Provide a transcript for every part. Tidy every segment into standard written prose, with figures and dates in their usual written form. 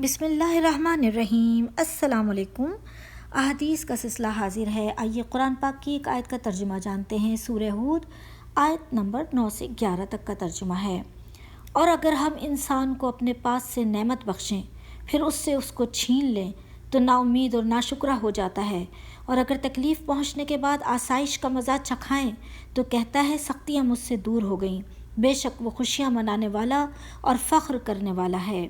بسم اللہ الرحمن الرحیم۔ السلام علیکم۔ احادیث کا سلسلہ حاضر ہے۔ آئیے قرآن پاک کی ایک آیت کا ترجمہ جانتے ہیں۔ سورہ ہود آیت نمبر 9 سے 11 تک کا ترجمہ ہے۔ اور اگر ہم انسان کو اپنے پاس سے نعمت بخشیں پھر اس سے اس کو چھین لیں تو نا امید اور ناشکرا ہو جاتا ہے، اور اگر تکلیف پہنچنے کے بعد آسائش کا مزہ چکھائیں تو کہتا ہے سختیاں مجھ سے دور ہو گئیں۔ بے شک وہ خوشیاں منانے والا اور فخر کرنے والا ہے۔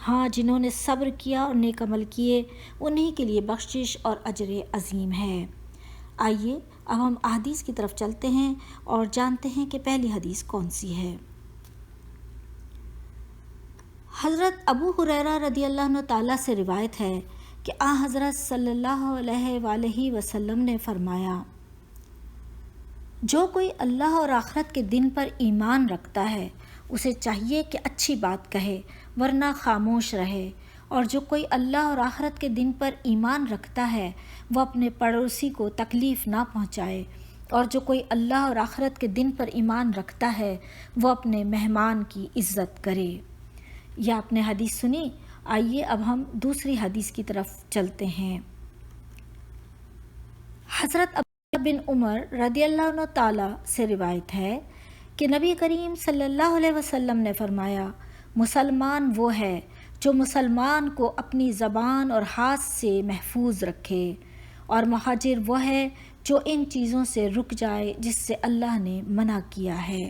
ہاں، جنہوں نے صبر کیا اور نیک عمل کیے انہی کے لیے بخشش اور اجر عظیم ہے۔ آئیے اب ہم احادیث کی طرف چلتے ہیں اور جانتے ہیں کہ پہلی حدیث کون سی ہے۔ حضرت ابو ہریرہ رضی اللہ عنہ تعالیٰ سے روایت ہے کہ حضرت صلی اللہ علیہ وآلہ وسلم نے فرمایا، جو کوئی اللہ اور آخرت کے دن پر ایمان رکھتا ہے اسے چاہیے کہ اچھی بات کہے ورنہ خاموش رہے، اور جو کوئی اللہ اور آخرت کے دن پر ایمان رکھتا ہے وہ اپنے پڑوسی کو تکلیف نہ پہنچائے، اور جو کوئی اللہ اور آخرت کے دن پر ایمان رکھتا ہے وہ اپنے مہمان کی عزت کرے۔ یہ آپ نے حدیث سنی۔ آئیے اب ہم دوسری حدیث کی طرف چلتے ہیں۔ حضرت عبداللہ بن عمر رضی اللہ عنہ تعالیٰ سے روایت ہے کہ نبی کریم صلی اللہ علیہ وسلم نے فرمایا، مسلمان وہ ہے جو مسلمان کو اپنی زبان اور ہاتھ سے محفوظ رکھے، اور مہاجر وہ ہے جو ان چیزوں سے رک جائے جس سے اللہ نے منع کیا ہے۔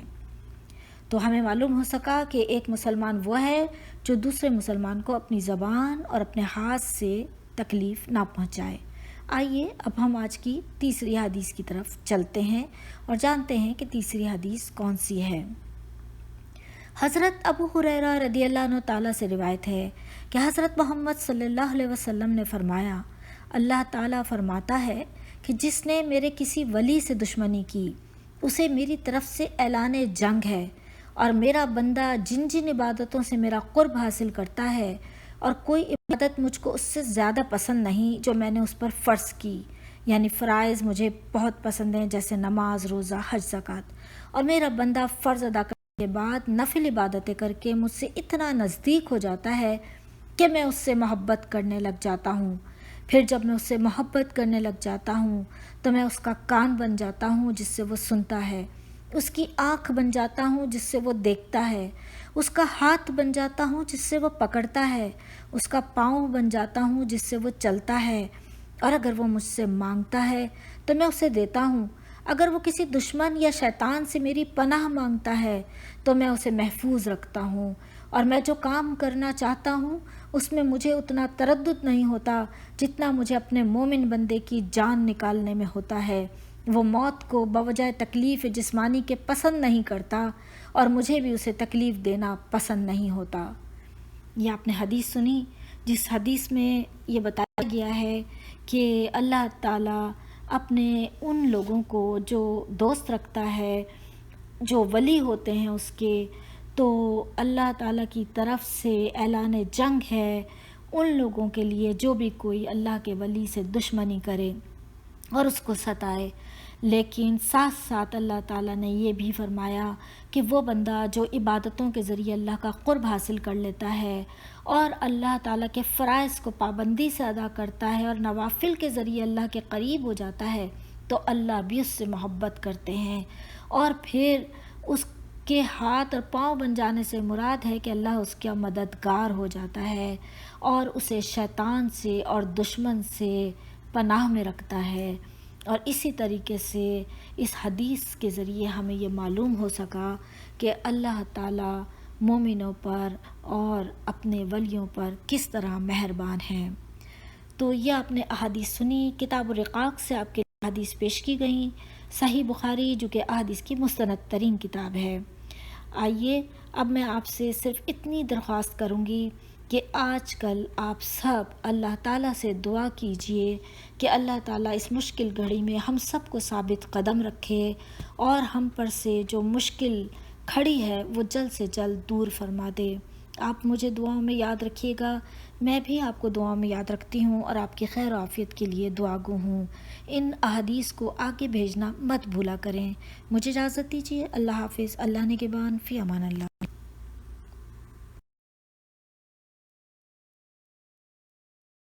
تو ہمیں معلوم ہو سکا کہ ایک مسلمان وہ ہے جو دوسرے مسلمان کو اپنی زبان اور اپنے ہاتھ سے تکلیف نہ پہنچائے۔ آئیے اب ہم آج کی تیسری حدیث کی طرف چلتے ہیں اور جانتے ہیں کہ تیسری حدیث کون سی ہے۔ حضرت ابو ہریرہ رضی اللہ عنہ تعالیٰ سے روایت ہے کہ حضرت محمد صلی اللہ علیہ وسلم نے فرمایا، اللہ تعالیٰ فرماتا ہے کہ جس نے میرے کسی ولی سے دشمنی کی اسے میری طرف سے اعلان جنگ ہے، اور میرا بندہ جن جن عبادتوں سے میرا قرب حاصل کرتا ہے اور کوئی عبادت مجھ کو اس سے زیادہ پسند نہیں جو میں نے اس پر فرض کی، یعنی فرائض مجھے بہت پسند ہیں جیسے نماز، روزہ، حج، زکوٰۃ، اور میرا بندہ فرض ادا کرنے کے بعد نفل عبادتیں کر کے مجھ سے اتنا نزدیک ہو جاتا ہے کہ میں اس سے محبت کرنے لگ جاتا ہوں۔ پھر جب میں اس سے محبت کرنے لگ جاتا ہوں تو میں اس کا کان بن جاتا ہوں جس سے وہ سنتا ہے، اس کی آنکھ بن جاتا ہوں جس سے وہ دیکھتا ہے، اس کا ہاتھ بن جاتا ہوں جس سے وہ پکڑتا ہے، اس کا پاؤں بن جاتا ہوں جس سے وہ چلتا ہے، اور اگر وہ مجھ سے مانگتا ہے تو میں اسے دیتا ہوں، اگر وہ کسی دشمن یا شیطان سے میری پناہ مانگتا ہے تو میں اسے محفوظ رکھتا ہوں، اور میں جو کام کرنا چاہتا ہوں اس میں مجھے اتنا تردد نہیں ہوتا جتنا مجھے اپنے مومن بندے کی جان نکالنے میں ہوتا ہے۔ وہ موت کو بوجہ تکلیف جسمانی کے پسند نہیں کرتا، اور مجھے بھی اسے تکلیف دینا پسند نہیں ہوتا۔ یہ آپ نے حدیث سنی جس حدیث میں یہ بتایا گیا ہے کہ اللہ تعالیٰ اپنے ان لوگوں کو جو دوست رکھتا ہے، جو ولی ہوتے ہیں اس کے، تو اللہ تعالیٰ کی طرف سے اعلان جنگ ہے ان لوگوں کے لیے جو بھی کوئی اللہ کے ولی سے دشمنی کرے اور اس کو ستائے۔ لیکن ساتھ ساتھ اللہ تعالیٰ نے یہ بھی فرمایا کہ وہ بندہ جو عبادتوں کے ذریعے اللہ کا قرب حاصل کر لیتا ہے اور اللہ تعالیٰ کے فرائض کو پابندی سے ادا کرتا ہے اور نوافل کے ذریعے اللہ کے قریب ہو جاتا ہے تو اللہ بھی اس سے محبت کرتے ہیں، اور پھر اس کے ہاتھ اور پاؤں بن جانے سے مراد ہے کہ اللہ اس کا مددگار ہو جاتا ہے اور اسے شیطان سے اور دشمن سے پناہ میں رکھتا ہے۔ اور اسی طریقے سے اس حدیث کے ذریعے ہمیں یہ معلوم ہو سکا کہ اللہ تعالیٰ مومنوں پر اور اپنے ولیوں پر کس طرح مہربان ہیں۔ تو یہ آپ نے احادیث سنی، کتاب الرقاق سے آپ کے احادیث پیش کی گئیں، صحیح بخاری جو کہ احادیث کی مستند ترین کتاب ہے۔ آئیے اب میں آپ سے صرف اتنی درخواست کروں گی کہ آج کل آپ سب اللہ تعالیٰ سے دعا کیجئے کہ اللہ تعالیٰ اس مشکل گھڑی میں ہم سب کو ثابت قدم رکھے اور ہم پر سے جو مشکل کھڑی ہے وہ جلد سے جلد دور فرما دے۔ آپ مجھے دعاؤں میں یاد رکھیے گا، میں بھی آپ کو دعاؤں میں یاد رکھتی ہوں اور آپ کی خیر و عافیت کے لیے دعا گو ہوں۔ ان احادیث کو آگے بھیجنا مت بھولا کریں۔ مجھے اجازت دیجیے۔ اللہ حافظ۔ اللہ نگہبان۔ فی امان اللہ۔